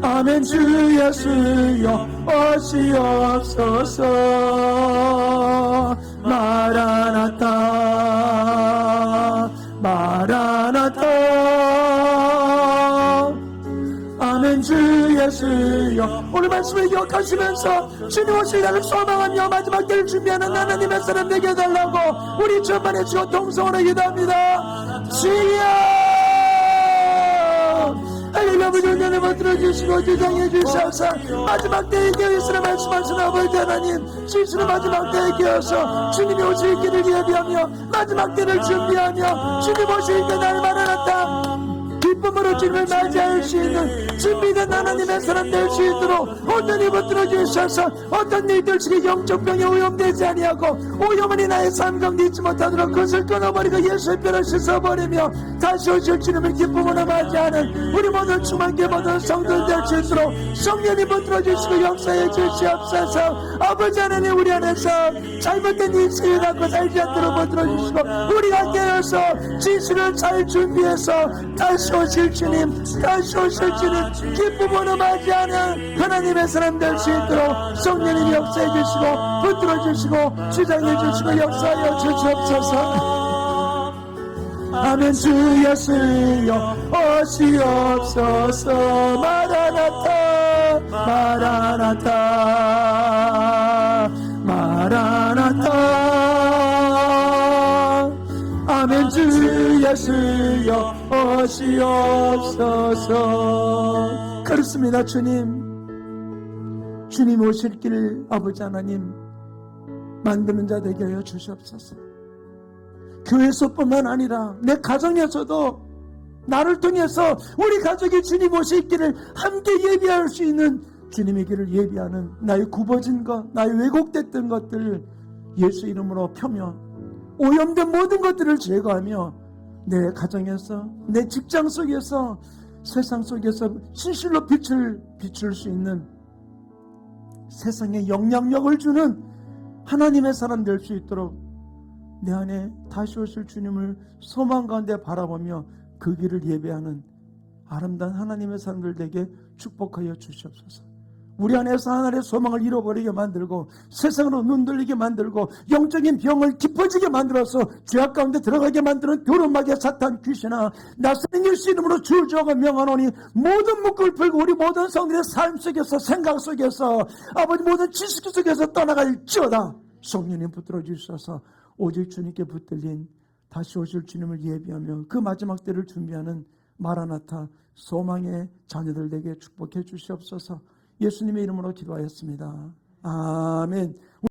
아멘. 주 예수여 오시옵소서. 마라나타 마라나타 아멘. 주 예수여 오늘 말씀을 기억하시면서 주님 오실 날을 소망하며 마지막 때를 준비하는 하나님의 사람 되게 해달라고 우리 전반에 주어 동성으로 기도합니다. 주여 할렐루야. 아버지 은혜를 받들어 주시고 주장해 주셔서 마지막 때에 깨어있으라 말씀하신 아버지 하나님, 실수를 마지막 때에 깨어서 주님이 오실 길을 예비하며 마지막 때를 준비하며 주님 오실 때 날 마라나타 기쁨으로 주님을 맞이할 수 있는 준비된 하나님의 사람 될 수 있도록 온전히 붙들어 주셔서 어떤 일들 중에 영적 병에 오염되지 아니하고 오염원이 나의 삶 가운데 있지 못하도록 그것을 끊어버리고 예수의 뼈를 씻어버리며 다시 오실 주님을 기쁨으로 맞이하는 우리 모두 충만케 모든 성도들 될 수 있도록 성령이 붙들어 주시고 역사해 주시옵소서. 아버지 하나님, 우리 안에서 잘못된 인식을 갖고 살지 않도록 붙들어 주시고 우리가 깨어서 지수를 잘 준비해서 다시 오실 주님 기쁨으로 맞이하는 하나님의 사람 될 수 있도록 성령님 역사해 주시고 붙들어 주시고 주장해 주시고 역사하여 주시옵소서. 아멘. 주 예수여 오시옵소서. 마라나타 마라나타 마라나타. 아멘. 주 예수여 오시옵소서. 그렇습니다. 주님 오실 길 아버지 하나님 만드는 자 되게 하여 주시옵소서. 교회에서뿐만 아니라 내 가정에서도 나를 통해서 우리 가족이 주님 오실 길을 함께 예비할 수 있는 주님의 길을 예비하는 나의 굽어진 것, 나의 왜곡됐던 것들 예수 이름으로 펴며 오염된 모든 것들을 제거하며 내 가정에서 내 직장 속에서 세상 속에서 진실로 빛을 비출 수 있는 세상에 영향력을 주는 하나님의 사람 될 수 있도록 내 안에 다시 오실 주님을 소망 가운데 바라보며 그 길을 예배하는 아름다운 하나님의 사람들 되게 축복하여 주시옵소서. 우리 안에서 하나님의 소망을 잃어버리게 만들고 세상으로 눈 돌리게 만들고 영적인 병을 깊어지게 만들어서 죄악 가운데 들어가게 만드는 두루마귀 사탄 귀신아, 낯선 예수 이름으로 주저하고 명하노니 모든 묶을 풀고 우리 모든 성들의 삶 속에서 생각 속에서 아버지 모든 지식 속에서 떠나갈지어다. 성령님 붙들어 주셔서 오직 주님께 붙들린 다시 오실 주님을 예비하며 그 마지막 때를 준비하는 마라나타 소망의 자녀들 되게 축복해 주시옵소서. 예수님의 이름으로 기도하였습니다. 아멘.